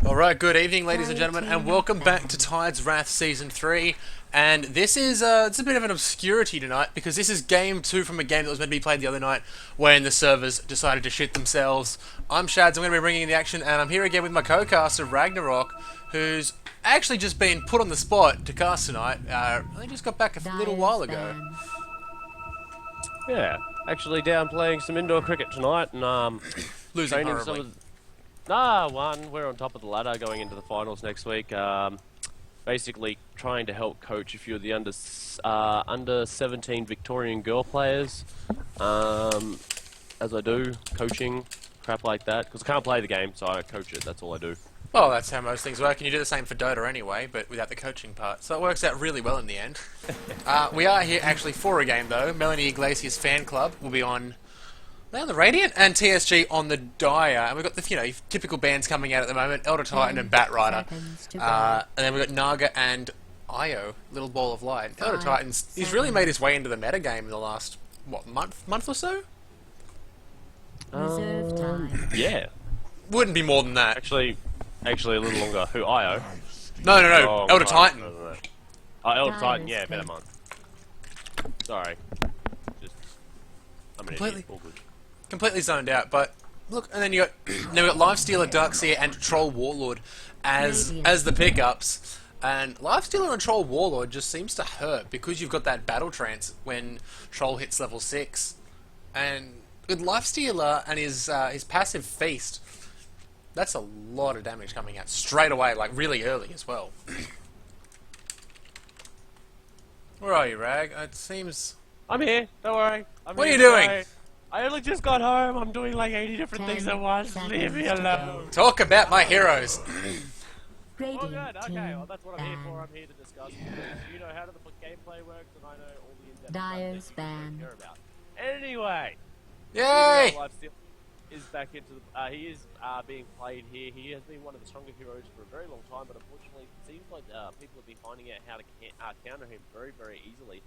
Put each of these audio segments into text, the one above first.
Alright, good evening ladies and gentlemen, and welcome back to Tide's Wrath Season 3. And this is it's a bit of an obscurity tonight, because this is Game 2 from a game that was meant to be played the other night, when the servers decided to shit themselves. I'm Shads, I'm going to be bringing in the action, and I'm here again with my co-caster, Ragnarok, who's actually just been put on the spot to cast tonight. I just got back a little while ago. Yeah, actually down playing some indoor cricket tonight, and Losing training horribly. some of won. We're on top of the ladder going into the finals next week. Basically trying to help coach a few of the under 17 Victorian girl players. As I do, coaching, crap like that. Because I can't play the game, so I coach it. That's all I do. Well, that's how most things work, and you do the same for Dota anyway, but without the coaching part. So it works out really well in the end. We are here actually for a game, though. Melanie Iglesias Fan Club will be on the Radiant, and TSG on the Dire. And we've got the typical bands coming out at the moment: Elder Titan and Bat Rider. And then we've got Naga and Io, Little Ball of Light. Elder Titan's he's really made his way into the meta game in the last month or so. Yeah. Wouldn't be more than that. Actually a little longer. Who, Io? No. Oh, Elder right. Titan. No. Oh, Elder Titan, yeah, better month. Sorry. I'm an idiot. All good. Completely zoned out, but look, and then we got Lifestealer, Darkseer, and Troll Warlord as the pickups. And Lifestealer and Troll Warlord just seems to hurt because you've got that battle trance when Troll hits level 6. And with Lifestealer and his passive Feast, that's a lot of damage coming out straight away, like really early as well. Where are you, Rag? It seems... I'm here, don't worry. What are you doing? Sorry. I only just got home. I'm doing like 80 different things at once. Leave me alone. Talk about my heroes. Oh, good. Okay, well, that's what I'm here for. I'm here to discuss. You know how the gameplay works, and I know all the in-depth Dire's banned. care about. Anyway, Yay! Lifesteal is back into the. He is being played here. He has been one of the stronger heroes for a very long time, but unfortunately, it seems like people have been finding out how to counter him very, very easily.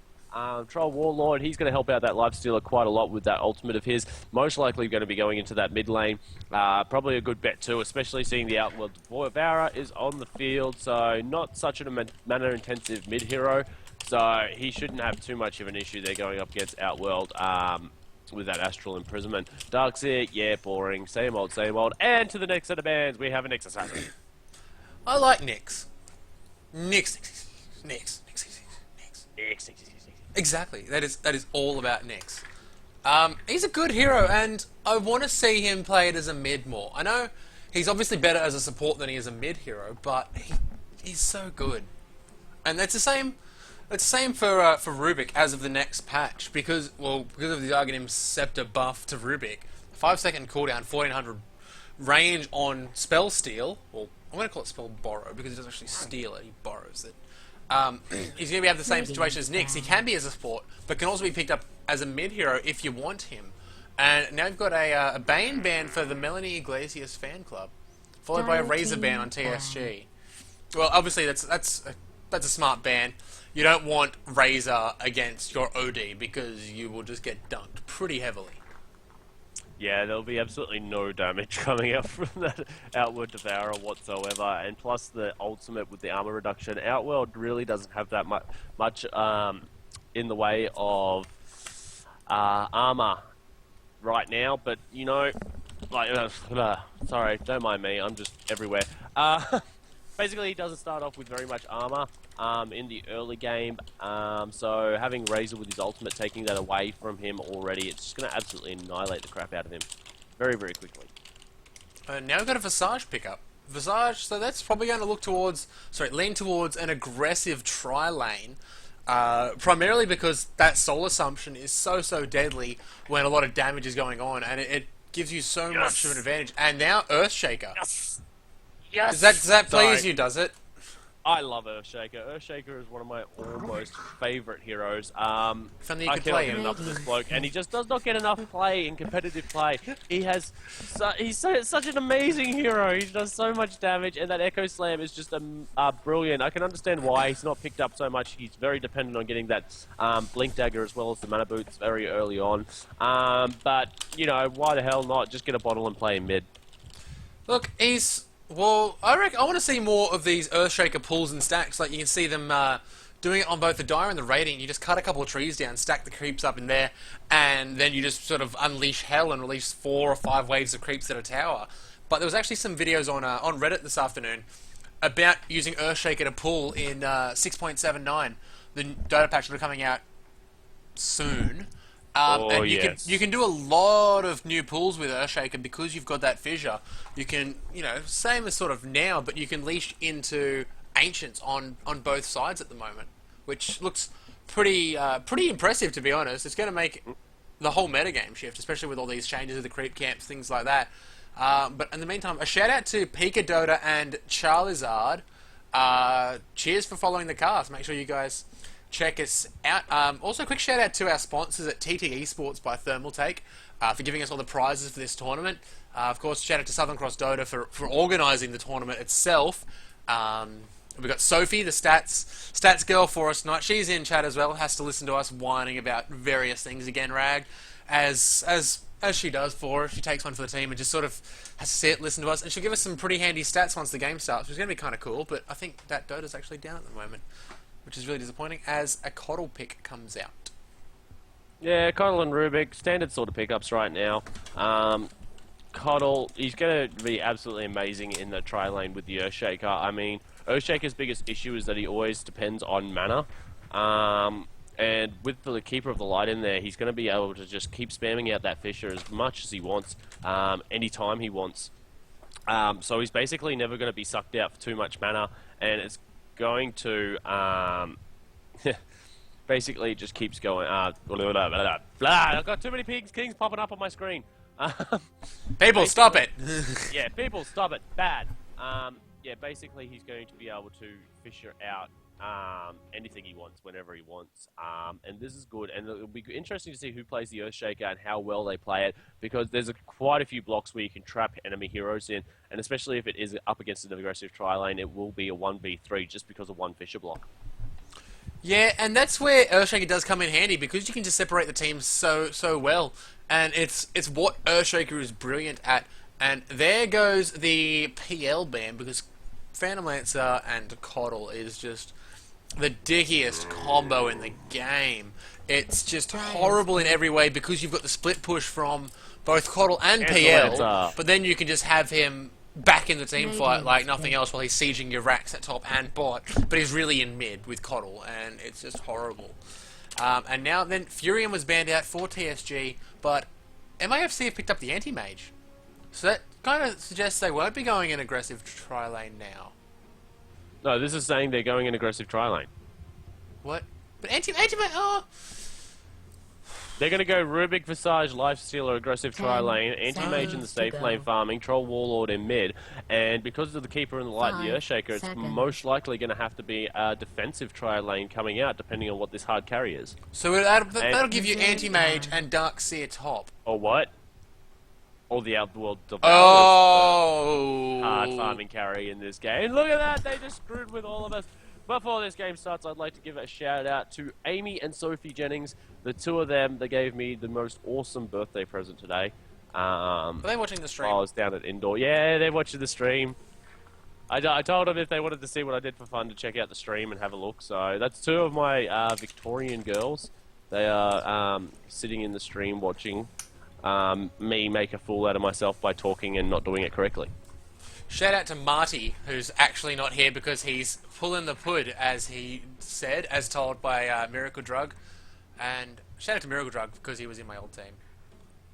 Troll Warlord, he's going to help out that Lifestealer quite a lot with that ultimate of his. Most likely going to be going into that mid lane. Probably a good bet too, especially seeing the Outworld Devourer is on the field, so not such a mana-intensive mid hero. So he shouldn't have too much of an issue there going up against Outworld with that Astral Imprisonment. Darkseer, yeah, boring. Same old, same old. And to the next set of bands, we have a Nyx Assassin. I like Nyx. Nyx. Exactly. That is all about Nyx. He's a good hero, and I want to see him played as a mid more. I know he's obviously better as a support than he is a mid hero, but he's so good. And that's the same. It's the same for Rubik as of the next patch, because of the Arganim Scepter buff to Rubik. 5-second cooldown, 1400 range on Spell Steal. Well, I'm going to call it Spell Borrow because he doesn't actually steal it; he borrows it. He's going to have the same situation as Nyx. He can be as a support, but can also be picked up as a mid hero if you want him. And now you've got a Bane ban for the Melanie Iglesias Fan Club, followed by a Razor ban on TSG. Well, obviously that's a smart ban. You don't want Razor against your OD because you will just get dunked pretty heavily. Yeah, there'll be absolutely no damage coming out from that Outworld Devourer whatsoever, and plus the ultimate with the armor reduction. Outworld really doesn't have that much in the way of armor right now, but you know, like, sorry, don't mind me, I'm just everywhere. Basically, he doesn't start off with very much armor in the early game, so having Razor with his ultimate taking that away from him already, it's just going to absolutely annihilate the crap out of him very, very quickly. Now we've got a Visage pickup. Visage, so that's probably going to lean towards an aggressive tri-lane, primarily because that Soul Assumption is so deadly when a lot of damage is going on, and it gives you so much of an advantage. And now Earthshaker. Yes! Does that please you, does it? I love Earthshaker. Earthshaker is one of my almost favourite heroes. If only you I could cannot play get him. enough of this bloke, and he just does not get enough play in competitive play. He's such an amazing hero. He does so much damage, and that Echo Slam is just brilliant. I can understand why he's not picked up so much. He's very dependent on getting that Blink Dagger as well as the Mana Boots very early on. But, you know, why the hell not? Just get a bottle and play him mid. Look, he's Well, I want to see more of these Earthshaker pulls and stacks. Like you can see them doing it on both the Dire and the Radiant. You just cut a couple of trees down, stack the creeps up in there, and then you just sort of unleash hell and release 4 or 5 waves of creeps at a tower. But there was actually some videos on Reddit this afternoon about using Earthshaker to pull in 6.79, the Dota patch that are coming out soon. And Yes. you can do a lot of new pulls with Earthshaker because you've got that fissure. You can, same as sort of now, but you can leash into Ancients on both sides at the moment, which looks pretty impressive, to be honest. It's going to make the whole metagame shift, especially with all these changes of the creep camps, things like that. But in the meantime, a shout out to Pika Dota and Charizard. Cheers for following the cast. Make sure you guys check us out. Also, a quick shout out to our sponsors at TT Esports by Thermal Take for giving us all the prizes for this tournament. Of course, shout out to Southern Cross Dota for organising the tournament itself. We've got Sophie, the stats girl for us tonight. She's in chat as well. Has to listen to us whining about various things again, Rag, as she does for us. She takes one for the team and just sort of has to sit, listen to us, and she'll give us some pretty handy stats once the game starts, which is going to be kind of cool. But I think that Dota's actually down at the moment, which is really disappointing as a Coddle pick comes out. Yeah, Coddle and Rubik, standard sort of pickups right now. Coddle, he's going to be absolutely amazing in the tri lane with the Earthshaker. I mean, Earthshaker's biggest issue is that he always depends on mana. And with the Keeper of the Light in there, he's going to be able to just keep spamming out that Fissure as much as he wants, anytime he wants. So he's basically never going to be sucked out for too much mana, and it's going to basically just keeps going. I've got too many kings popping up on my screen. People, stop it! Yeah, people, stop it. Bad. Yeah, basically he's going to be able to Fissure out anything he wants, whenever he wants. And this is good, and it'll be interesting to see who plays the Earthshaker and how well they play it, because there's quite a few blocks where you can trap enemy heroes in, and especially if it is up against an aggressive tri-lane, it will be a 1v3 just because of one Fissure block. Yeah, and that's where Earthshaker does come in handy, because you can just separate the teams so well, and it's what Earthshaker is brilliant at. And there goes the PL ban, because Phantom Lancer and Coddle is just the dickiest combo in the game. It's just horrible in every way, because you've got the split push from both Coddle and PL, but then you can just have him back in the team fight like nothing else while he's sieging your racks at top and bot, but he's really in mid with Coddle, and it's just horrible. And now then, Furion was banned out for TSG, but MIFC have picked up the anti-mage. So that kind of suggests they won't be going in aggressive tri-lane now. No, this is saying they're going in aggressive tri-lane. What? But anti-mage, oh... They're going to go Rubik, Visage, Lifestealer, aggressive tri-lane, anti-mage in the safe lane farming, Troll Warlord in mid, and because of the Keeper and the Light and the Earthshaker, it's most likely going to have to be a defensive tri-lane coming out, depending on what this hard carry is. So that'll give you anti-mage and Darkseer top. Or what? Or the Outworld Devourer. Oh! Hard farming carry in this game. Look at that! They just screwed with all of us. Before this game starts, I'd like to give a shout out to Amy and Sophie Jennings. The two of them, they gave me the most awesome birthday present today. Are they watching the stream? I was down at indoor. Yeah, they're watching the stream. I told them if they wanted to see what I did for fun to check out the stream and have a look. So that's two of my Victorian girls. They are sitting in the stream watching me make a fool out of myself by talking and not doing it correctly. Shout out to Marty, who's actually not here because he's pulling the pud, as he said, as told by Miracle Drug. And shout out to Miracle Drug because he was in my old team.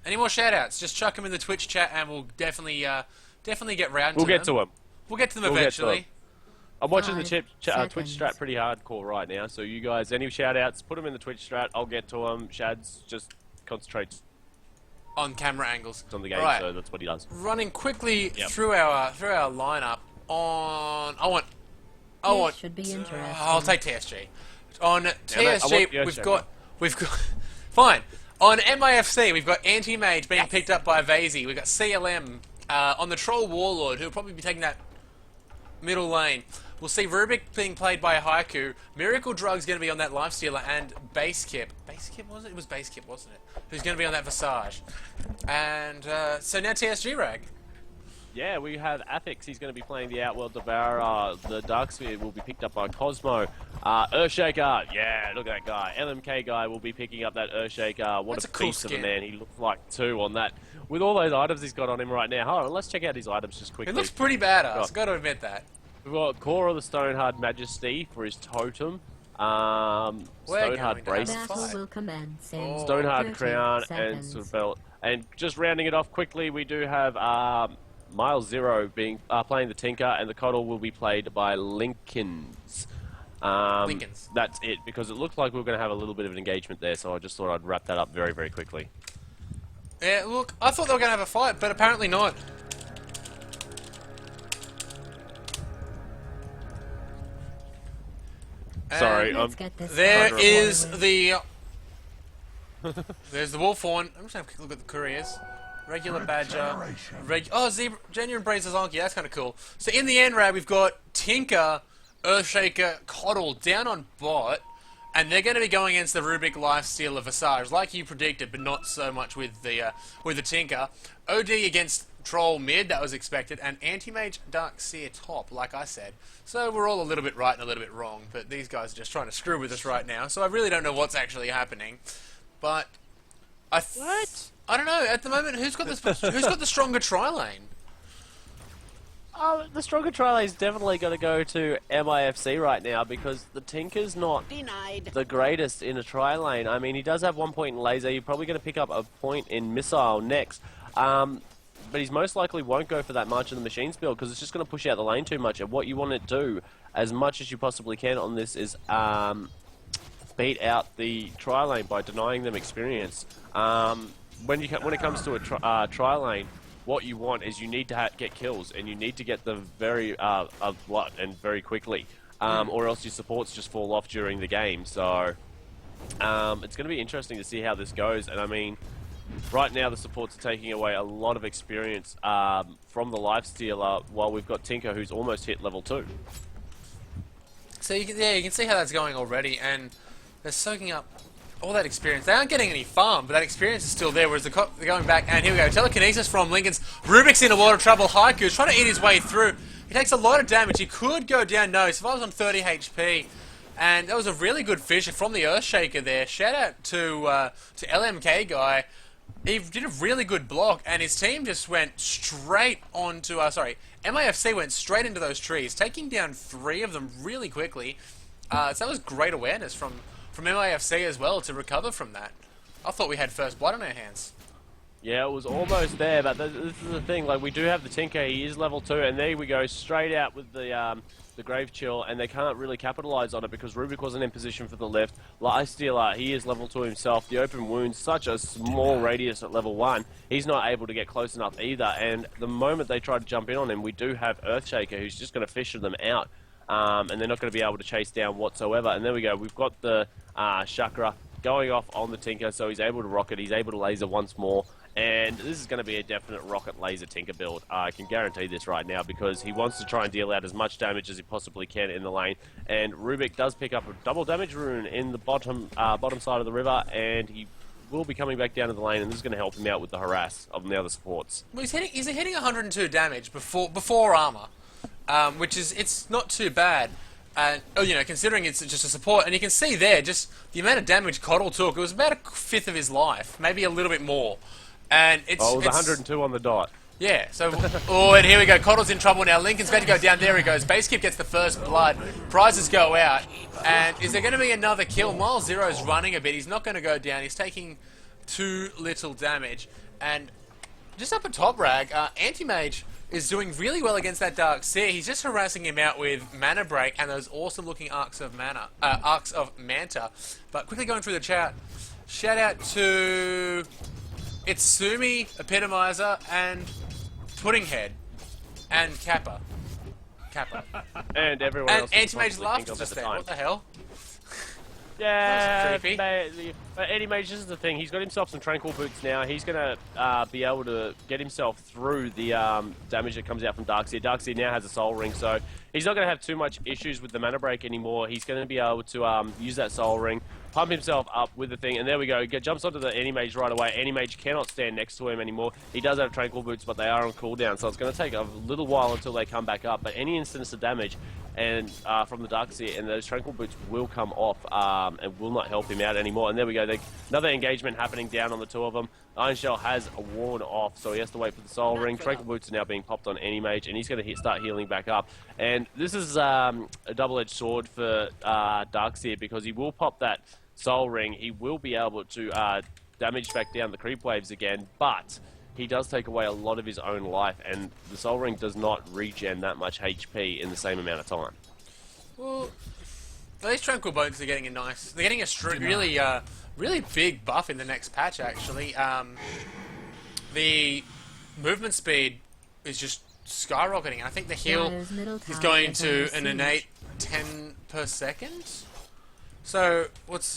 Any more shout outs? Just chuck them in the Twitch chat and we'll definitely get round to them. We'll get to them. We'll get to them eventually. I'm watching the Twitch strat pretty hardcore right now, so you guys, any shout outs, put them in the Twitch strat, I'll get to them. Shad's just concentrates on camera angles. On the game, right. So that's what he does. Running quickly through our lineup on I want should be interesting. I'll take TSG. On TSG we've got fine. On MIFC we've got Anti-Mage being picked up by Vazy. We've got CLM on the Troll Warlord, who'll probably be taking that middle lane. We'll see Rubik being played by Haiku. Miracle Drug's going to be on that Lifestealer, and Basekip. Basekip, was it? It was Basekip, wasn't it? Who's going to be on that Visage. And so now TSG Rag. Yeah, we have Affix. He's going to be playing the Outworld Devourer. The Dark Sphere will be picked up by Cosmo. Earthshaker, yeah, look at that guy. LMK guy will be picking up that Earthshaker. What That's a a cool beast of a skin. man. He looks like 2 on that. With all those items he's got on him right now. Hold on, let's check out his items just quickly. It looks pretty badass, got to admit that. We've got Core of the Stonehard Majesty for his totem. Stonehard Braces. Battle will commence in Stonehard 30 Crown seconds. and Belt. And just rounding it off quickly, we do have Miles Zero being playing the Tinker, and the Coddle will be played by Lincolns. Lincolns. That's it, because it looked like we were going to have a little bit of an engagement there, so I just thought I'd wrap that up very, very quickly. Yeah, look, I thought they were going to have a fight, but apparently not. Sorry, Let's get this There started. is the... There's the Wolfhorn. I'm just going to have a quick look at the careers. Regular Badger. Zebra, Genuine Braces Zonky, that's kind of cool. So in the end, Rad, we've got Tinker, Earthshaker, Coddle down on bot, and they're going to be going against the Rubik Lifestealer Visage, like you predicted, but not so much with the Tinker. OD against Troll mid, that was expected, and Anti-Mage Dark Seer top, like I said. So we're all a little bit right and a little bit wrong, but these guys are just trying to screw with us right now, so I really don't know what's actually happening. But What? I don't know. At the moment, who's got the stronger tri lane? The stronger tri-lane is definitely going to go to MIFC right now, because the Tinker's not the greatest in a tri-lane. I mean, he does have 1 point in laser. You're probably going to pick up a point in missile next. But he's most likely won't go for that much in the machines build, because it's just going to push out the lane too much. And what you want to do, as much as you possibly can on this, is beat out the tri-lane by denying them experience. When it comes to a tri-lane, what you want is you need to get kills, and you need to get them very very quickly, or else your supports just fall off during the game. So it's going to be interesting to see how this goes. And I mean, right now the supports are taking away a lot of experience from the Lifestealer, while we've got Tinker, who's almost hit level 2. So you can see how that's going already, and they're soaking up all that experience. They aren't getting any farm, but that experience is still there, whereas they're going back, and here we go. Telekinesis from Lincoln's. Rubik's in a lot of trouble. Haiku's trying to eat his way through. He takes a lot of damage. He could go down. No, he survives on 30 HP. And that was a really good fissure from the Earthshaker there. Shout out to LMK guy. He did a really good block, and his team just went straight onto... MIFC went straight into those trees, taking down 3 of them really quickly. So that was great awareness from MIFC as well to recover from that. I thought we had first blood on our hands. Yeah, it was almost there, but this is the thing. Like, we do have the Tinker. He is level 2, and there we go, straight out with the Grave Chill, and they can't really capitalize on it because Rubik wasn't in position for the lift. Lifestealer, he is level 2 himself. The open wound's such a small radius at level 1. He's not able to get close enough either, and the moment they try to jump in on him, we do have Earthshaker, who's just going to fisher them out, and they're not going to be able to chase down whatsoever. And there we go, we've got the Chakra going off on the Tinker, so he's able to rocket, he's able to laser once more. And this is going to be a definite rocket laser Tinker build. I can guarantee this right now, because he wants to try and deal out as much damage as he possibly can in the lane. And Rubik does pick up a double damage rune in the bottom side of the river, and he will be coming back down to the lane, and this is going to help him out with the harass of the other supports. Well, he's hitting 102 damage before armor, which is it's not too bad. And considering it's just a support, and you can see there just the amount of damage Coddle took. It was about 1/5 of his life, maybe a little bit more. And it was 102 on the dot. Yeah, so... and here we go. Coddle's in trouble now. Lincoln's about to go down. There he goes. Basekip gets the first blood. Prizes go out. And is there going to be another kill? Miles Zero's running a bit. He's not going to go down. He's taking too little damage. And just up at top, Rag, Anti-Mage is doing really well against that Dark Seer. He's just harassing him out with Mana Break and those awesome-looking Arcs of Manta. But quickly going through the chat, shout out to... Itsumi, Epitomizer, and Puddinghead, and Kappa. And everyone else. And Anti-Mage Laughter's just there. What the hell? Yeah, creepy. but anyway, this is the thing. He's got himself some tranquil boots now. He's gonna be able to get himself through the damage that comes out from Darkseer. Darkseer now has a soul ring, so he's not gonna have too much issues with the mana break anymore. He's gonna be able to use that soul ring, pump himself up with the thing, and there we go. He jumps onto the Anti-Mage right away. Anti-Mage cannot stand next to him anymore. He does have tranquil boots, but they are on cooldown, so it's gonna take a little while until they come back up. But any instance of damage and from the Darkseer, and those tranquil boots will come off and will not help him out anymore. And there we go. Another engagement happening down on the two of them. Iron Shell has worn off, so he has to wait for the soul ring. Tranquil boots are now being popped on Anti-Mage, and he's going to start healing back up. And this is a double-edged sword for Darkseer, because he will pop that soul ring. He will be able to damage back down the creep waves again, but he does take away a lot of his own life, and the soul ring does not regen that much HP in the same amount of time. Well, these tranquil boats are getting they're getting a really big buff in the next patch, actually. The movement speed is just skyrocketing, and I think the heal is going to an innate 10 per second. So,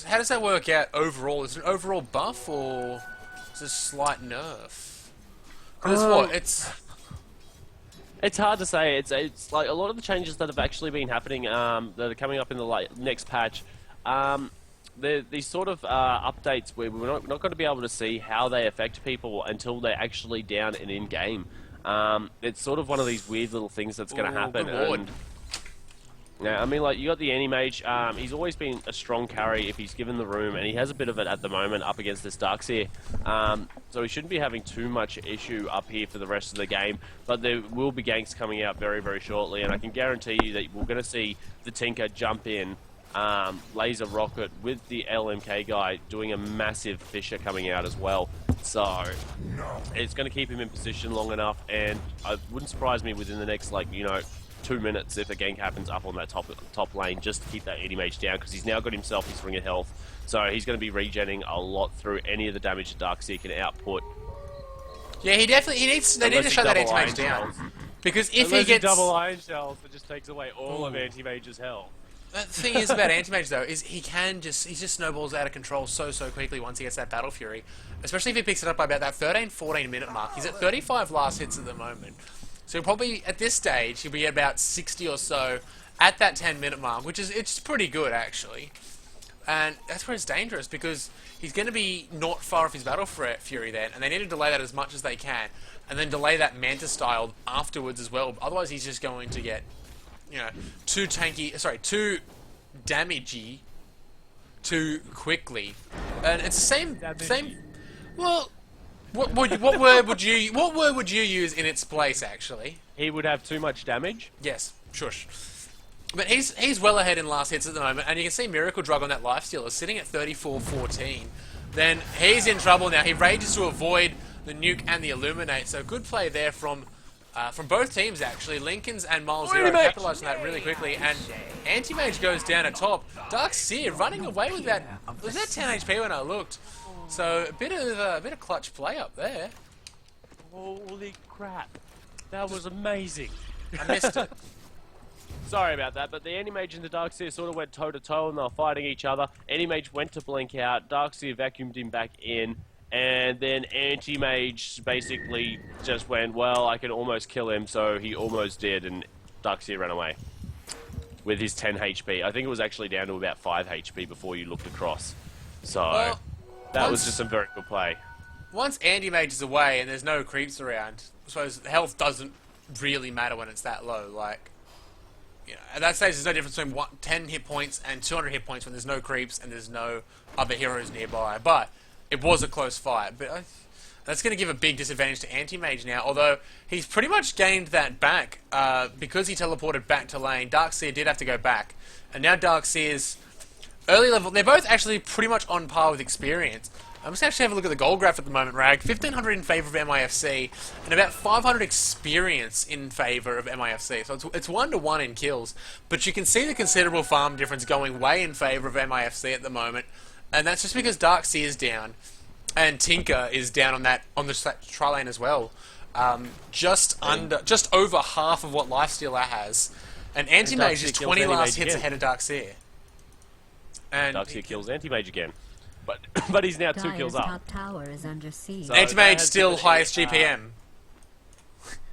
how does that work out overall? Is it an overall buff, or is it a slight nerf? Because It's hard to say. It's like a lot of the changes that have actually been happening that are coming up in the next patch. These sort of updates where we're not going to be able to see how they affect people until they're actually down and in game. It's sort of one of these weird little things that's going to happen. Yeah, I mean, like, you got the Anti-Mage. He's always been a strong carry if he's given the room, and he has a bit of it at the moment up against this Darkseer. So he shouldn't be having too much issue up here for the rest of the game, but there will be ganks coming out very, very shortly, and I can guarantee you that we're going to see the Tinker jump in, laser rocket with the LMK guy doing a massive Fissure coming out as well. So it's going to keep him in position long enough, and it wouldn't surprise me within the next, 2 minutes if a gank happens up on that top lane, just to keep that Anti-Mage down, because he's now got himself his ring of health, so he's going to be regenning a lot through any of the damage that Darkseer can output. Yeah, they need to shut that Anti-Mage down, because if he gets double Iron Shells, it just takes away all of Anti-Mage's health. The thing is about Anti-Mage, though, is he just snowballs out of control so quickly once he gets that Battle Fury, especially if he picks it up by about that 13-14 minute mark. He's at 35 last hits at the moment. So probably at this stage he'll be at about 60 or so at that 10-minute mark, it's pretty good actually. And that's where it's dangerous, because he's going to be not far off his Battle Fury then, and they need to delay that as much as they can, and then delay that Manta style afterwards as well. Otherwise he's just going to get, too damagey too quickly. And it's the same. Well. What word would you use in its place, actually? He would have too much damage? Yes, shush. But he's well ahead in last hits at the moment, and you can see Miracle Drug on that Lifestealer sitting at 34-14. Then he's in trouble now. He rages to avoid the nuke and the Illuminate, so good play there from both teams, actually. Lincoln's and Miles Zero capitalised on that really quickly, and Anti-Mage goes down at top. Darkseer running away with that. Was that 10 HP when I looked? So a bit of clutch play up there. Holy crap! That was amazing. I missed it. Sorry about that, but the Anti-Mage and the Darkseer sort of went toe-to-toe, and they were fighting each other. Anti-Mage went to blink out, Darkseer vacuumed him back in, and then Anti-Mage basically just went, well, I can almost kill him, so he almost did, and Darkseer ran away with his 10 HP. I think it was actually down to about 5 HP before you looked across. So... Well, that was just a very good play. Once Anti-Mage is away and there's no creeps around, I suppose health doesn't really matter when it's that low. At that stage there's no difference between 10 hit points and 200 hit points when there's no creeps and there's no other heroes nearby. But it was a close fight. But that's going to give a big disadvantage to Anti-Mage now, although he's pretty much gained that back because he teleported back to lane. Darkseer did have to go back. And now Darkseer's early level, they're both actually pretty much on par with experience. I'm just going to have a look at the goal graph at the moment, Rag. 1,500 in favour of MIFC, and about 500 experience in favour of MIFC. So it's 1-to-1 in kills. But you can see the considerable farm difference going way in favour of MIFC at the moment. And that's just because Darkseer is down, and Tinker is down on the tri lane as well. Just over half of what Lifestealer has. And Anti-Mage is 20 last hits ahead of Darkseer. And Darkseer kills Anti-Mage again. But he's now 2 kills up. Top tower is under siege. So Anti-Mage still highest GPM.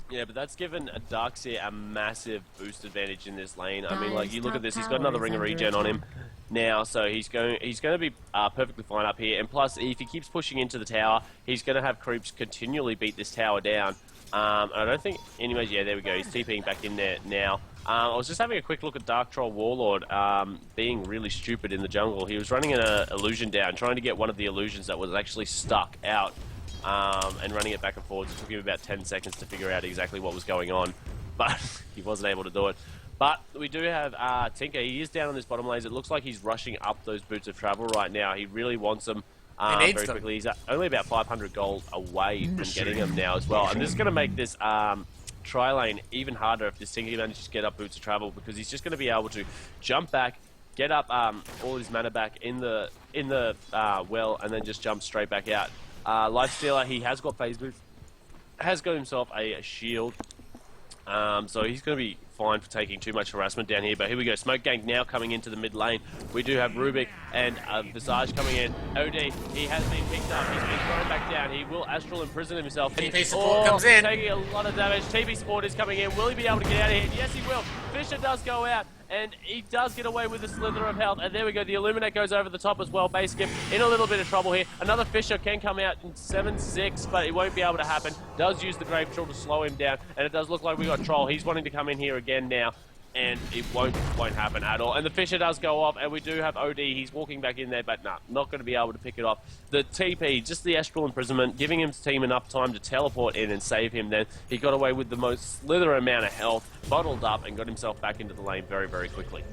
Yeah, but that's given a Darkseer a massive boost advantage in this lane. I mean, like, you look at this, he's got another ring of regen on him now, so he's going to be perfectly fine up here. And plus, if he keeps pushing into the tower, he's going to have creeps continually beat this tower down. I don't think, anyways, yeah, there we go. He's TPing back in there now. I was just having a quick look at Dark Troll Warlord being really stupid in the jungle. He was running an illusion down, trying to get one of the illusions that was actually stuck out. And running it back and forwards. It took him about 10 seconds to figure out exactly what was going on, but he wasn't able to do it. But we do have Tinker. He is down on this bottom lanes. It looks like he's rushing up those boots of travel right now. He really wants them very quickly. He's only about 500 gold away from getting them now as well. And this is going to make this tri-lane even harder if this Tinker manages to get up boots of travel, because he's just going to be able to jump back, get up all his mana back in the well, and then just jump straight back out. Lifestealer, he has got phase boots, has got himself a shield, so he's going to be fine for taking too much harassment down here. But here we go, Smoke Gang now coming into the mid lane. We do have Rubik and Visage coming in. OD, he has been picked up, he's been thrown back down. He will Astral Imprison himself. TP support comes in. Taking a lot of damage. TP support is coming in. Will he be able to get out of here? Yes, he will. Fisher does go out. And he does get away with a slither of health. And there we go. The Illuminate goes over the top as well. Base skip in a little bit of trouble here. Another Fisher can come out in 7-6, but it won't be able to happen. Does use the Grave Troll to slow him down. And it does look like we got Troll. He's wanting to come in here again now. And it won't happen at all. And the Fisher does go off, and we do have OD. He's walking back in there, but nah, not going to be able to pick it off. The TP, just the Astral Imprisonment, giving his team enough time to teleport in and save him then. He got away with the most slither amount of health, bottled up, and got himself back into the lane very, very quickly.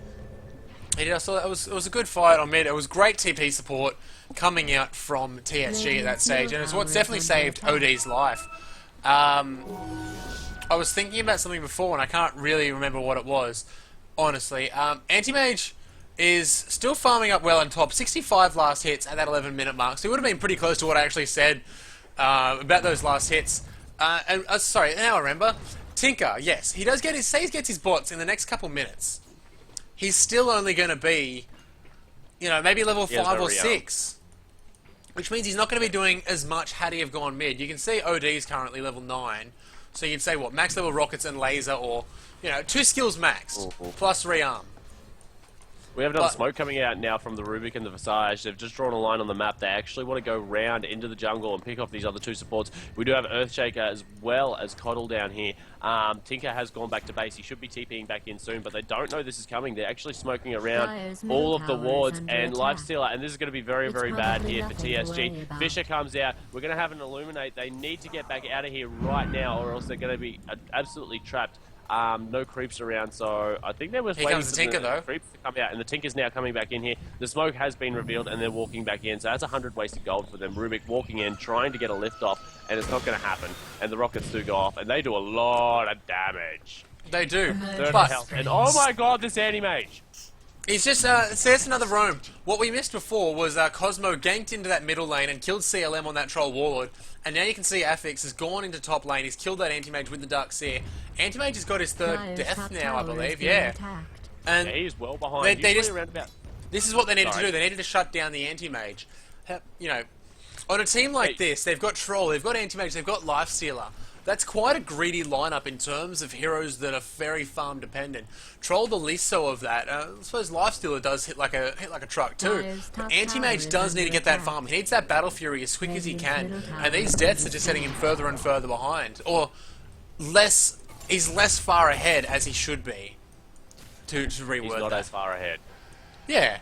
Yeah, so it was a good fight on mid. It was great TP support coming out from TSG at that stage, and it's what's definitely saved OD's life. I was thinking about something before, and I can't really remember what it was, honestly. Anti-Mage is still farming up well on top. 65 last hits at that 11-minute mark, so it would have been pretty close to what I actually said about those last hits. Sorry, now I remember. Tinker, yes, he does get his, say he gets his bots in the next couple minutes. He's still only going to be, you know, maybe level 5 or 6. Which means he's not going to be doing as much had he have gone mid. You can see OD is currently level 9. So you'd say, what, max level rockets and laser, or, you know, 2 skills max, plus rearm. We have another smoke coming out now from the Rubik and the Visage. They've just drawn a line on the map. They actually want to go round into the jungle and pick off these other 2 supports. We do have Earthshaker as well as Coddle down here. Tinker has gone back to base. He should be TPing back in soon, but they don't know this is coming. They're actually smoking around all of the wards and Lifestealer, and this is going to be very, very bad here for TSG. Fisher comes out. We're going to have an Illuminate. They need to get back out of here right now, or else they're going to be absolutely trapped. No creeps around, so I think there was Here comes the Tinker, though. Creeps to come out, and the Tinker's now coming back in here. The smoke has been revealed, and they're walking back in, so that's 100 wasted gold for them. Rubik walking in, trying to get a lift off, and it's not going to happen. And the rockets do go off, and they do a lot of damage. They do. 30 health, and oh my god, this Anti-Mage! He's just, there's another roam. What we missed before was Cosmo ganked into that middle lane and killed CLM on that Troll Warlord. And now you can see Affix has gone into top lane. He's killed that Anti-Mage with the Darkseer. Anti-Mage has got his 3rd death now, I believe. Yeah. And yeah, he's well behind. This is what they needed to do. They needed to shut down the Anti-Mage. You know, on a team like this, they've got Troll, they've got Anti-Mage, they've got Lifestealer. That's quite a greedy lineup in terms of heroes that are very farm dependent. Troll the least so of that. I suppose Lifestealer does hit like a truck too. But Anti-Mage does need to get that farm. He needs that Battle Fury as quick as he can. And these deaths are just setting him further and further behind. Or less, he's less far ahead as he should be. To reword He's not as far ahead. Yeah.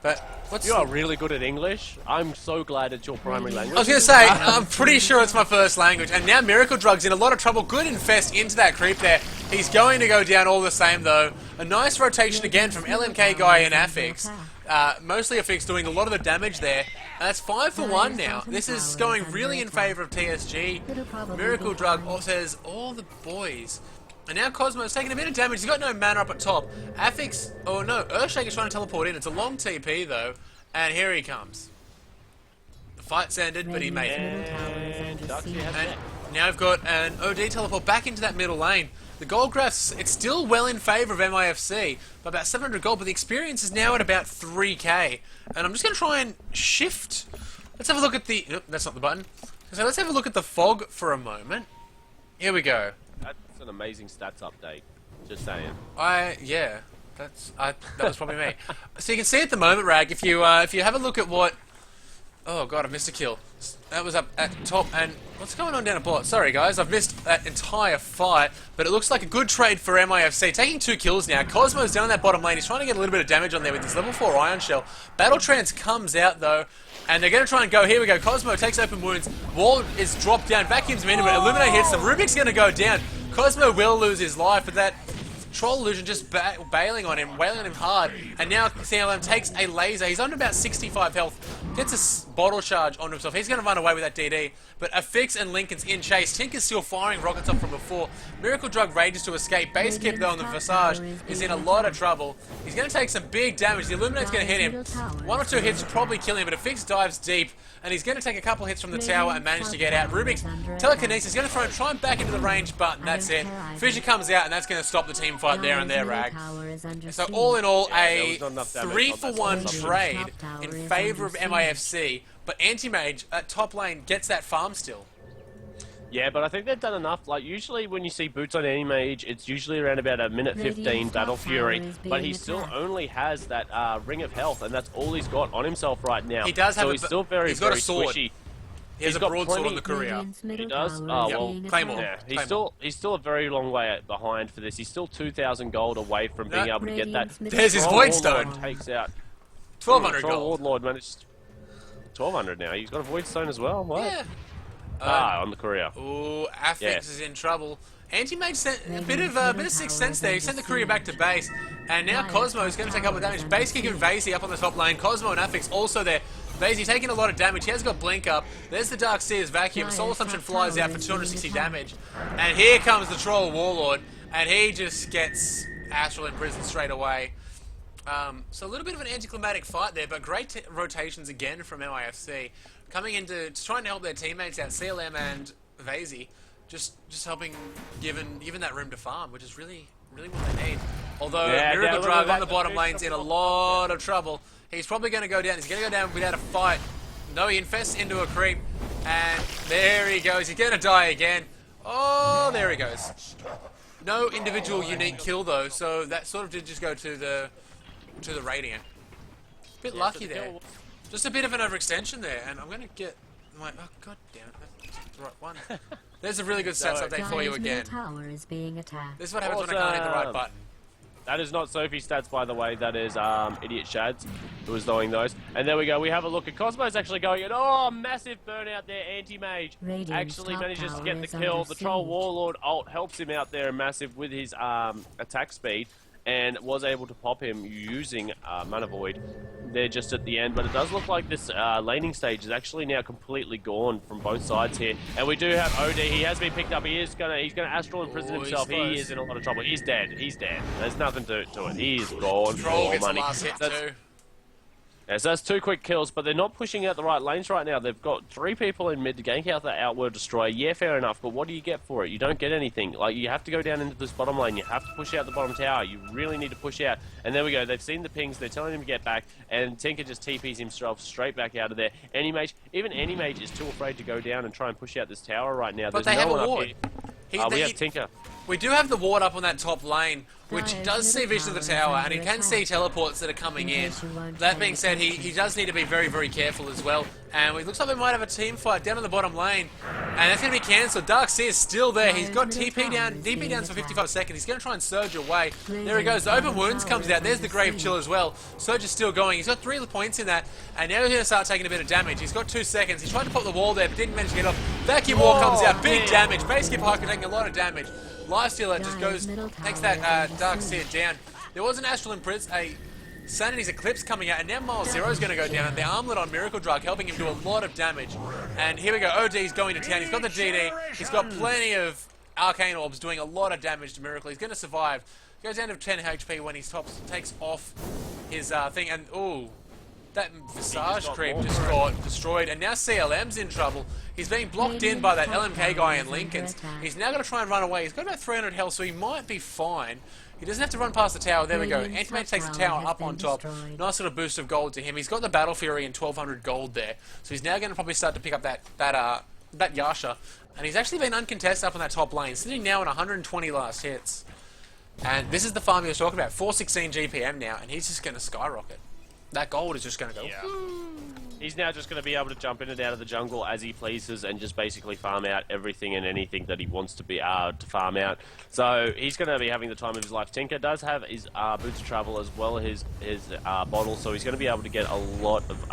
But you are really good at English. I'm so glad it's your primary language. I was going to say, I'm pretty sure it's my first language. And now Miracle Drug's in a lot of trouble. Good infest into that creep there. He's going to go down all the same, though. A nice rotation again from LMK Guy and Affix. Mostly Affix doing a lot of the damage there. And that's 5 for 1 now. This is going really in favour of TSG. Miracle Drug says, all the boys. And now Cosmo's taking a bit of damage. He's got no mana up at top. Affix, oh no, Earthshaker's trying to teleport in. It's a long TP though. And here he comes. The fight's ended, but he made it. And now we've got an OD teleport back into that middle lane. The gold graphs, it's still well in favour of MIFC by about 700 gold, but the experience is now at about 3k. And I'm just going to try and shift. Let's have a look at the... Nope, that's not the button. So let's have a look at the fog for a moment. Here we go. That's an amazing stats update. Just saying. Yeah, that was probably me. So you can see at the moment, Rag, if you have a look at what... Oh god, I missed a kill. That was up at top, and what's going on down at bot? Sorry guys, I've missed that entire fight, but it looks like a good trade for MIFC. Taking 2 kills now. Cosmo's down that bottom lane. He's trying to get a little bit of damage on there with his level 4 Ion Shell. Battle Trance comes out though, and they're going to try and go. Here we go. Cosmo takes open wounds. Wall is dropped down, vacuums him into it. Illuminate hits them. Rubik's going to go down. Cosmo will lose his life, but that Troll Illusion just bailing on him, wailing on him hard. And now CLM takes a laser. He's on about 65 health. Gets a bottle charge onto himself. He's going to run away with that DD. But a Fix and Lincoln's in chase. Tinker's still firing rockets up from before. Miracle Drug rages to escape. Base Kip, though, on the Visage is in a lot of trouble. He's going to take some big damage. The Illuminate's going to hit him. 1 or 2 hits will probably kill him, but a Fix dives deep. And he's going to take a couple hits from the tower and manage to get out. Rubik's telekinesis is going to throw him, try and back into the range, but that's it. Fissure comes out, and that's going to stop the team fight there and there, Rag. So all in all, a 3-for-1 trade in favour of MIFC, but Anti-Mage at top lane gets that farm still. Yeah, but I think they've done enough. Like, usually when you see boots on any mage, it's usually around about a minute 15 Battle Fury, but he still only has that Ring of Health, and that's all he's got on himself right now. He does have so he's still very, he's got very a sword. squishy. He has a broadsword on the courier. He does? Oh, well, Claymore. yeah. Claymore. He's still a very long way behind for this. He's still 2,000 gold away from being able to get that. There's his Void Stone. Takes out 1,200 gold. Warlord managed 1,200 now. He's got a Void Stone as well. What? Yeah. On the courier. Ooh, Affix is in trouble. Anti-Mage sent a bit of Sixth Sense there. He sent the courier back to base, and now Cosmo is going to take a couple of damage. Base kick and Vasey up on the top lane. Cosmo and Affix also there. Vasey taking a lot of damage. He has got Blink up. There's the Dark Seer's vacuum. Soul Assumption flies out for 260 damage. And here comes the Troll Warlord, and he just gets Astral imprisoned straight away. So a little bit of an anticlimactic fight there, but great rotations again from MIFC. Coming into trying to help their teammates out, CLM and Vasey, just helping given that room to farm, which is really what they need. Although Miracle Drug on the bottom lane's in a lot of trouble. He's probably going to go down. He's going to go down without a fight. No, he infests into a creep, and there he goes. He's going to die again. Oh, there he goes. No individual unique kill though, so that sort of did just go to the Radiant. Bit lucky there. Just a bit of an overextension there, and I'm going to get my... Oh, god damn it. That's the right one. There's a really good stats update for you again. This is what happens when I can't hit the right button. That is not Sophie's stats, by the way. That is Idiot Shads, who was knowing those. And there we go. We have a look at Cosmo's actually going in. Oh, massive burnout there. Anti-Mage actually manages to get the kill. The Troll Warlord ult helps him out there massive with his attack speed, and was able to pop him using Mana Void there just at the end. But it does look like this laning stage is actually now completely gone from both sides here. And we do have OD. He has been picked up. He's gonna Astral imprison himself. He is in a lot of trouble. He's dead. He's dead. There's nothing to it. He is gone. Troll gets money. the last hit too. Yeah, so that's 2 quick kills, but they're not pushing out the right lanes right now. They've got 3 people in mid to gank out that Outward Destroyer. Yeah, fair enough, but what do you get for it? You don't get anything. Like, you have to go down into this bottom lane. You have to push out the bottom tower. You really need to push out. And there we go. They've seen the pings. They're telling him to get back, and Tinker just TPs himself straight back out of there. Even Anti-Mage is too afraid to go down and try and push out this tower right now. But There's they have no a one ward. we have Tinker. We do have the ward up on that top lane, which does see vision of the tower, and he can see teleports that are coming in. That being said, he does need to be very careful as well. And it looks like we might have a team fight down in the bottom lane, and that's going to be cancelled. Dark Seer is still there. He's got DP down for 55 seconds. He's going to try and surge away. There he goes. The Open Wounds comes out. There's the Grave Chill as well. Surge is still going. He's got 3 points in that, and now he's going to start taking a bit of damage. He's got 2 seconds. He tried to pop the wall there, but didn't manage to get off. Vacuum Wall comes out. Big damage. Base Skip Hiker taking a lot of damage. Lifestealer just goes, takes that Dark Seer down. There was an Astral Imprison, a Sanity's Eclipse coming out, and now Miles Zero's going to go down. The Armlet on Miracle Drug helping him do a lot of damage. And here we go, OD's going to town. He's got the DD. He's got plenty of Arcane Orbs doing a lot of damage to Miracle. He's going to survive. He goes down to 10 HP when he takes off his thing. And, ooh, That Visage creep just got destroyed, and now CLM's in trouble. He's being blocked in by that LMK guy in Lincoln's. He's now going to try and run away. He's got about 300 health, so he might be fine. He doesn't have to run past the tower. There we go. Antimate takes the tower up on top. Nice little boost of gold to him. He's got the Battle Fury and 1200 gold there, so he's now going to probably start to pick up that Yasha. And he's actually been uncontested up on that top lane, sitting now on 120 last hits. And this is the farm he was talking about. 416 GPM now, and he's just going to skyrocket. That gold is just going to go. Yeah. He's now just going to be able to jump in and out of the jungle as he pleases and just basically farm out everything and anything that he wants to be to farm out. So he's going to be having the time of his life. Tinker does have his boots of travel as well as his bottle, so he's going to be able to get a lot of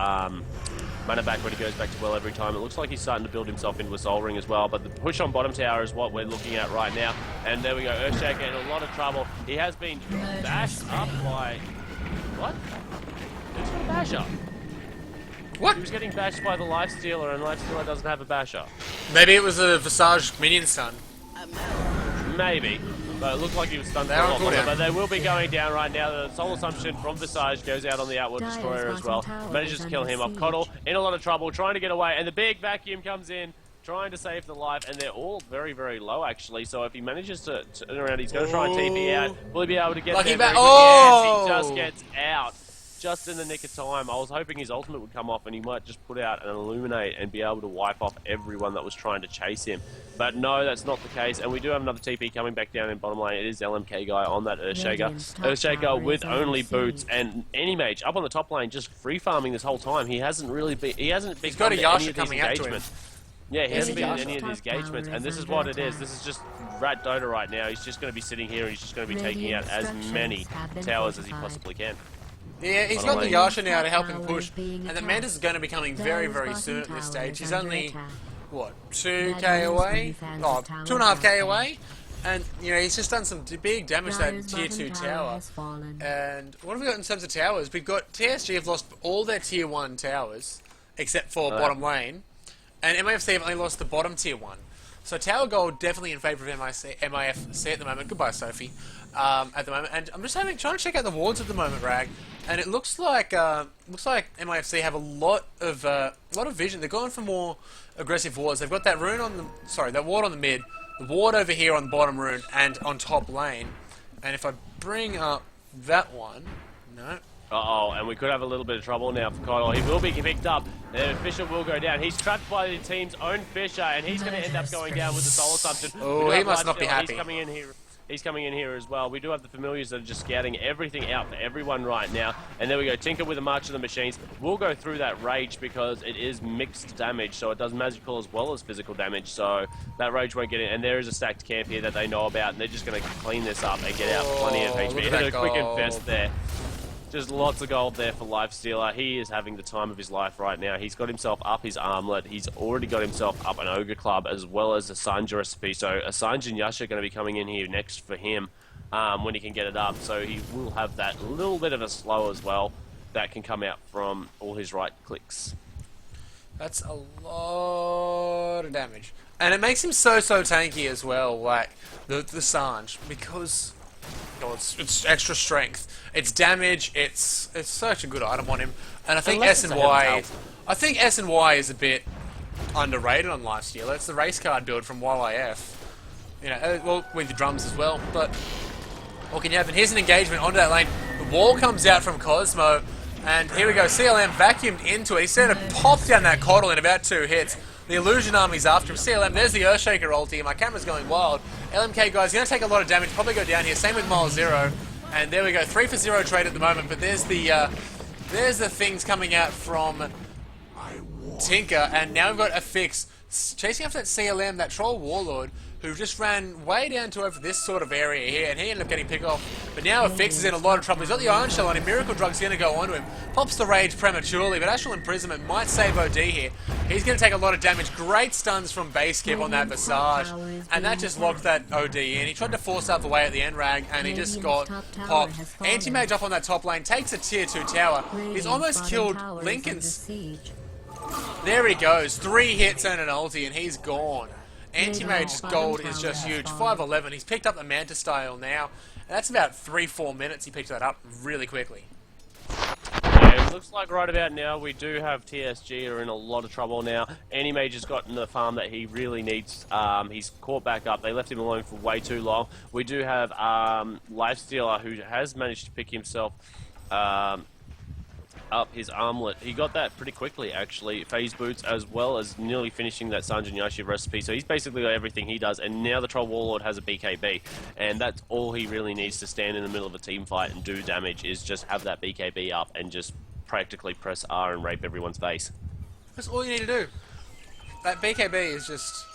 mana back when he goes back to well every time. It looks like he's starting to build himself into a soul ring as well, but the push on bottom tower is what we're looking at right now. And there we go, Earthshaker in a lot of trouble. He has been bashed up by... What? Who's got a basher? What? He was getting bashed by the Lifestealer, and Lifestealer doesn't have a basher. Maybe it was a Visage minion stun. Maybe. But it looked like he was stunned for a lot longer. But they will be going down right now. The Soul Assumption from Visage goes out on the Outward Destroyer as well. Manages to kill him off. Coddle in a lot of trouble, trying to get away. And the big vacuum comes in, trying to save the life. And they're all very, very low, actually. So if he manages to turn around, he's going to try and TP out. Will he be able to get there? Oh! He just gets out. Just in the nick of time. I was hoping his ultimate would come off and he might just put out an Illuminate and be able to wipe off everyone that was trying to chase him. But no, that's not the case. And we do have another TP coming back down in bottom lane. It is LMK guy on that Earthshaker. Earthshaker with only boots and Anti-Mage up on the top lane just free farming this whole time. He hasn't really been... He's got a Yasha coming out to him. Yeah, he hasn't been in any of these engagements, and this is what it is. This is just Rat Dota right now. He's just going to be sitting here and he's just going to be taking out as many towers as he possibly can. Yeah, he's got the Yasha now to help him push, and the Mantis is going to be coming very, very soon at this stage. He's only, what, 2k away? Oh, 2.5k away? And, you know, he's just done some big damage to that tier 2 tower. And what have we got in terms of towers? We've got TSG have lost all their tier 1 towers, except for bottom lane, and MIFC have only lost the bottom tier 1. So tower gold definitely in favour of MIFC at the moment. Goodbye, Sophie. At the moment, and I'm just trying to check out the wards at the moment, Rag, and it looks like MIFC have a lot of vision. They're going for more aggressive wards. They've got that rune on the that ward on the mid, the ward over here on the bottom rune, and on top lane. And if I bring up that one, no. Uh-oh, and we could have a little bit of trouble now for Coddle. He will be picked up, and Fisher will go down. He's trapped by the team's own Fisher, and he's going to end up going down with the Soul Assumption. Oh, he must not be happy. He's coming in here as well. We do have the Familiars that are just scouting everything out for everyone right now. And there we go. Tinker with a March of the Machines. We'll go through that Rage because it is mixed damage. So it does magical as well as physical damage. So that Rage won't get in. And there is a stacked camp here that they know about. And they're just going to clean this up and get out plenty of HP. A quick invest there. Just lots of gold there for Lifestealer. He is having the time of his life right now. He's got himself up his armlet. He's already got himself up an Ogre Club as well as a Sanj recipe. So a Sanj and Yasha are going to be coming in here next for him when he can get it up. So he will have that little bit of a slow as well that can come out from all his right clicks. That's a lot of damage. And it makes him so tanky as well, like the Sanj, because... Oh, it's extra strength. It's damage. It's such a good item on him. And I think S and Y is a bit underrated on Lifestealer. It's the race card build from YYF. You know, well, with the drums as well. But what can you have? And here's an engagement onto that lane. The wall comes out from Cosmo, and here we go. CLM vacuumed into it. He said it popped down that Coddle in about 2 hits. The Illusion Army's after him. CLM, there's the Earthshaker ulti. My camera's going wild. LMK guy's going to take a lot of damage. Probably go down here. Same with Mile Zero. And there we go. 3 for 0 trade at the moment. But there's the things coming out from Tinker. And now we've got a fix chasing after that CLM, that Troll Warlord, who just ran way down to over this sort of area here, and he ended up getting picked off. But now Fix is in a lot of trouble. He's got the Iron Shell on him. Miracle Drug's going to go onto him. Pops the Rage prematurely, but Astral Imprisonment might save OD here. He's going to take a lot of damage. Great stuns from Base Kip on that Visage, and that just locked that OD in. He tried to force out the way at the end, Rag, and he just got popped. Anti-Mage up on that top lane, takes a tier 2 tower. He's almost killed Lincoln's. There he goes. 3 hits and an ulti, and he's gone. Anti-Mage's gold is just huge. 511. He's picked up the Mantis style now. And that's about 3-4 minutes he picked that up really quickly. Yeah, Yeah, it looks like right about now we do have TSG are in a lot of trouble now. Anime just got in the farm that he really needs. He's caught back up. They left him alone for way too long. We do have Lifestealer who has managed to pick himself up his armlet. He got that pretty quickly, actually. Phase boots, as well as nearly finishing that Sanjin Yashi recipe. So he's basically got everything he does, and now the Troll Warlord has a BKB. And that's all he really needs to stand in the middle of a team fight and do damage, is just have that BKB up and just practically press R and rape everyone's face. That's all you need to do. That BKB is just...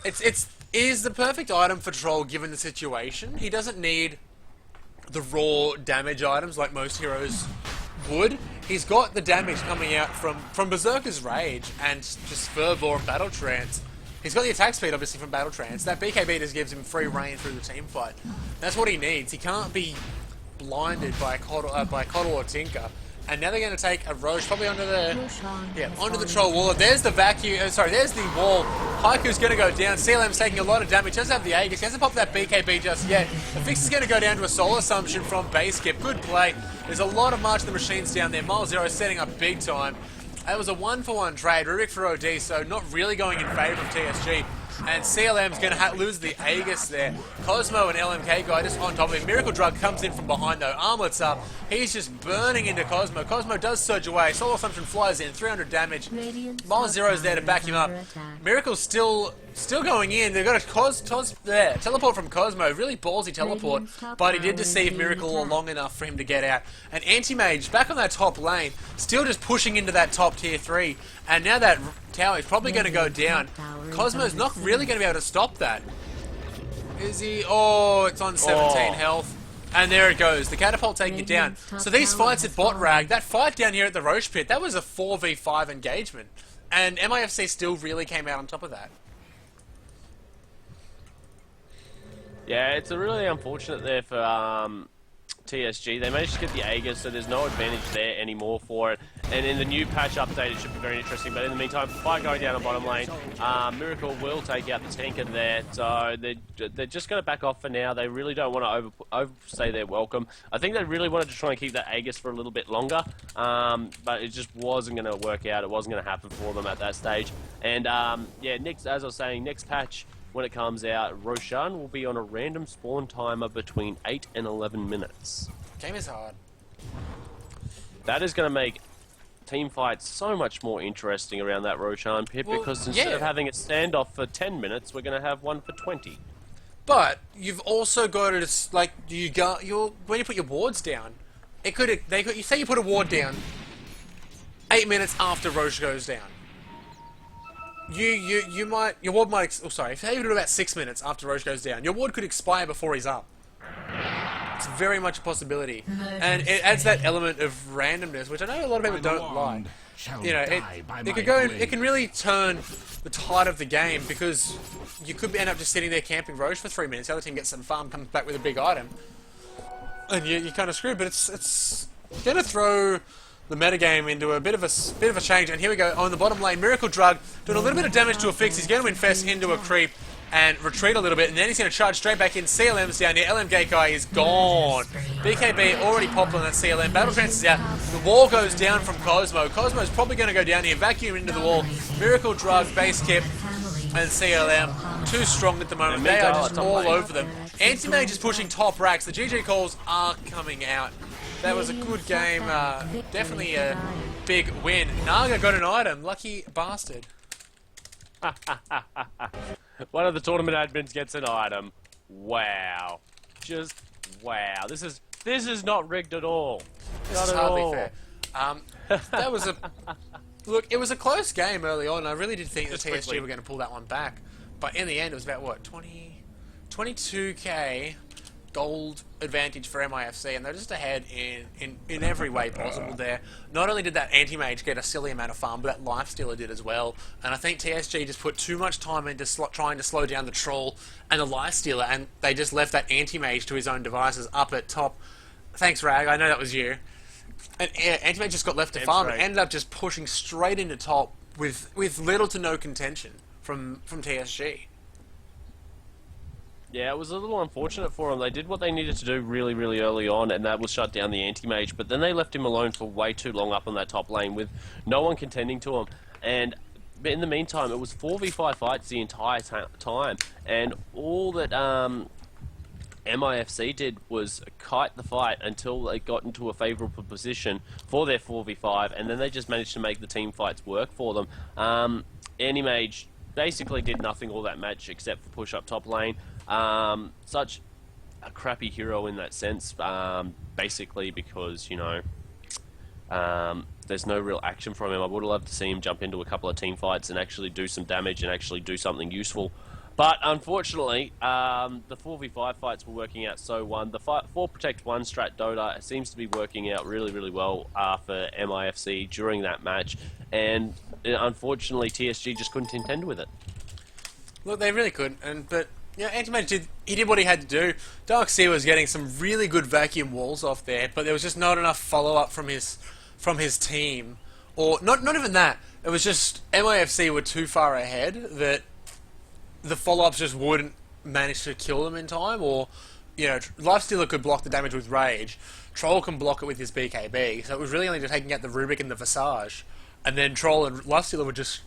It is the perfect item for Troll given the situation. He doesn't need the raw damage items like most heroes would. He's got the damage coming out from Berserker's Rage and just Fervor and Battle Trance. He's got the attack speed obviously from Battle Trance. That BKB just gives him free reign through the team fight. That's what he needs. He can't be blinded by Coddle or Tinker. And now they're going to take a Roche probably onto the Troll Warlord. There's the vacuum. There's the wall. Haiku's going to go down. CLM's taking a lot of damage. Doesn't have the Aegis. He hasn't popped that BKB just yet. The fix is going to go down to a Soul Assumption from base skip. Good play. There's a lot of March of the Machines down there. Mile Zero setting up big time. It was a 1-for-1 trade. Rubik for OD, so not really going in favour of TSG. And CLM's going to lose the Aegis there. Cosmo and LMK guy just on top of him. Miracle Drug comes in from behind though. Armlet's up. He's just burning into Cosmo. Cosmo does surge away. Soul Assumption flies in. 300 damage. Mile Zero's there to back him up. Miracle's still going in. They've got a teleport from Cosmo. Really ballsy teleport. But he did deceive Miracle long enough for him to get out. And Anti-Mage back on that top lane. Still just pushing into that top tier 3. And now that tower is probably going to go down. Cosmo's not really going to be able to stop that. Is he? Oh, it's on 17 health. And there it goes. The catapult taking it down. So these fights at bot rag, that fight down here at the Roche pit, that was a 4v5 engagement. And MIFC still really came out on top of that. Yeah, it's a really unfortunate there for TSG. They managed to get the Aegis, so there's no advantage there anymore for it. And in the new patch update, it should be very interesting. But in the meantime, fight going down on bottom lane. Miracle will take out the tanker there. So they're just going to back off for now. They really don't want to overstay their welcome. I think they really wanted to try and keep that Aegis for a little bit longer. But it just wasn't going to work out. It wasn't going to happen for them at that stage. And yeah, next, as I was saying, next patch, when it comes out, Roshan will be on a random spawn timer between 8 and 11 minutes. Game is hard. That is going to make team fights so much more interesting around that Roshan pit, because instead of having a standoff for 10 minutes, we're going to have one for 20. But you've also got to, like, when you put your wards down, you say you put a ward down 8 minutes after Roche goes down. Your ward might, say you do it about 6 minutes after Roche goes down, your ward could expire before he's up. It's very much a possibility. And it adds that element of randomness, which I know a lot of people don't like. You know, it can really turn the tide of the game, because you could end up just sitting there camping Roche for 3 minutes, the other team gets some farm, comes back with a big item, and you're kind of screwed. But it's going to throw the metagame into a bit of a change. And here we go on the bottom lane. Miracle Drug doing a little bit of damage to a fix. He's going to infest into a creep and retreat a little bit, and then he's going to charge straight back in. CLM's down here. LM Guy is gone. BKB already popped on that CLM. Battle Trance is out. The wall goes down from Cosmo. Cosmo's probably going to go down here, vacuum into the wall. Miracle Drug, base kip, and CLM too strong at the moment. They are just all over them. Anti-Mage is pushing top racks. The GG calls are coming out. That was a good game. Definitely a big win. Naga got an item. Lucky bastard. One of the tournament admins gets an item. Wow. Just wow. This is not rigged at all. This is hardly fair. That was look, it was a close game early on. I really did think the TSG were going to pull that one back. But in the end, it was about, what, 22k gold advantage for MIFC, and they're just ahead in every way possible there. Not only did that Anti-Mage get a silly amount of farm, but that Lifestealer did as well. And I think TSG just put too much time into trying to slow down the Troll and the Lifestealer, and they just left that Anti-Mage to his own devices up at top. Thanks, Rag, I know that was you. And Anti-Mage just got left to farm and ended up just pushing straight into top with little to no contention from TSG. Yeah, it was a little unfortunate for them. They did what they needed to do really, really early on, and that was shut down the anti-mage. But then they left him alone for way too long up on that top lane with no one contending to him. And in the meantime, it was 4v5 fights the entire time. And all that MIFC did was kite the fight until they got into a favourable position for their 4v5, and then they just managed to make the team fights work for them. Anti-mage basically did nothing all that match except for push up top lane. Such a crappy hero in that sense, basically because, you know, there's no real action from him. I would have loved to see him jump into a couple of team fights and actually do some damage and actually do something useful. But unfortunately, the 4v5 fights were working out so well. The 4 Protect 1 strat Dota seems to be working out really, really well for MIFC during that match. And unfortunately, TSG just couldn't contend with it. Look, they really could, but yeah, Anti-Mage did what he had to do. Darkseer was getting some really good vacuum walls off there, but there was just not enough follow-up from his team. Or, not even that, it was just MIFC were too far ahead that the follow-ups just wouldn't manage to kill them in time, or, you know, Lifestealer could block the damage with Rage, Troll can block it with his BKB, so it was really only just taking out the Rubik and the Visage, and then Troll and Lifestealer would just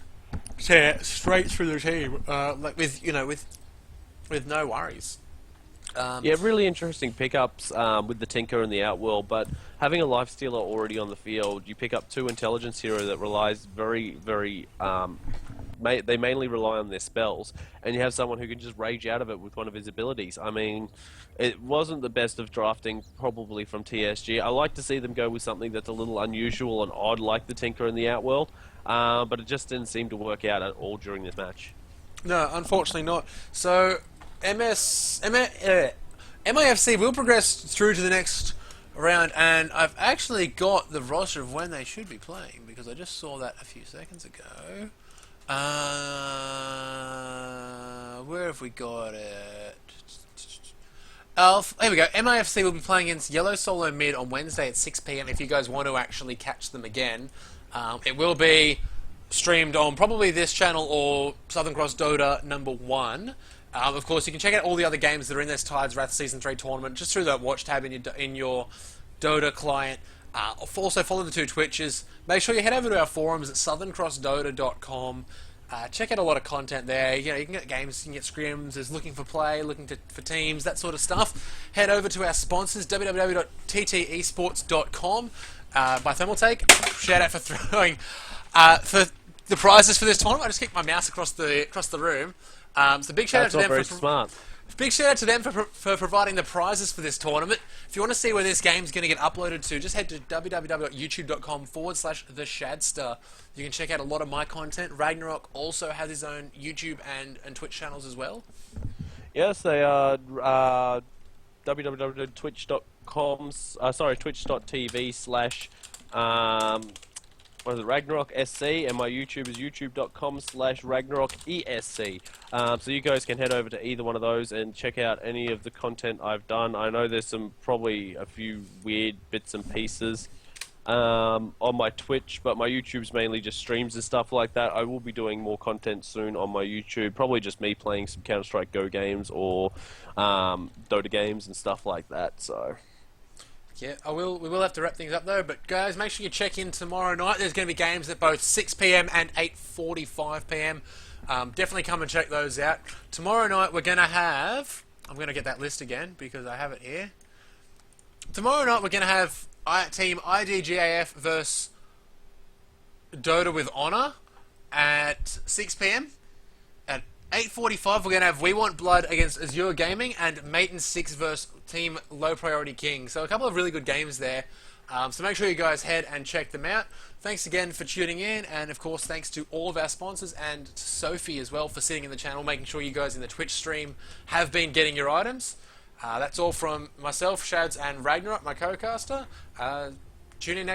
tear straight through the team, like with no worries. Yeah, really interesting pickups with the Tinker and the Outworld, but having a Lifestealer already on the field, you pick up 2 Intelligence Hero that relies very, very... they mainly rely on their spells, and you have someone who can just rage out of it with one of his abilities. I mean, it wasn't the best of drafting, probably, from TSG. I like to see them go with something that's a little unusual and odd, like the Tinker and the Outworld, but it just didn't seem to work out at all during this match. No, unfortunately not. So, MIFC will progress through to the next round, and I've actually got the roster of when they should be playing, because I just saw that a few seconds ago. Where have we got it? Oh, here we go. MIFC will be playing against Yellow Solo Mid on Wednesday at 6 PM if you guys want to actually catch them again. It will be streamed on probably this channel or Southern Cross Dota #1. Of course, you can check out all the other games that are in this Tides Wrath Season 3 tournament just through that watch tab in your Dota client. Also follow the 2 Twitches. Make sure you head over to our forums at southerncrossdota.com. Check out a lot of content there. You know, you can get games, you can get scrims, there's looking for play, for teams, that sort of stuff. Head over to our sponsors, www.ttesports.com by Thermaltake. Shout out for throwing for the prizes for this tournament. I just kicked my mouse across the room. So big shout out to them for smart. Big shout out to them for providing the prizes for this tournament. If you want to see where this game's going to get uploaded to, just head to www.youtube.com/theshadster. You can check out a lot of my content. Ragnarok also has his own YouTube and Twitch channels as well. Yes, they are twitch.tv/ what is it, Ragnarok SC, and my YouTube is youtube.com/Ragnarok ESC. So you guys can head over to either one of those and check out any of the content I've done. I know there's probably a few weird bits and pieces on my Twitch, but my YouTube's mainly just streams and stuff like that. I will be doing more content soon on my YouTube, probably just me playing some Counter-Strike Go games or Dota games and stuff like that, so... Yeah, we will have to wrap things up though, but guys, make sure you check in tomorrow night. There's going to be games at both 6 PM and 8:45 PM. Definitely come and check those out. Tomorrow night we're going to have... I'm going to get that list again because I have it here. Tomorrow night we're going to have Team IDGAF versus Dota with Honor at 6 PM. At 8:45 we're going to have We Want Blood against Azure Gaming and Maiden 6 versus Team Low Priority King. So a couple of really good games there. So make sure you guys head and check them out. Thanks again for tuning in, and of course thanks to all of our sponsors and to Sophie as well for sitting in the channel, making sure you guys in the Twitch stream have been getting your items. That's all from myself, Shads, and Ragnarok, my co-caster. Tune in next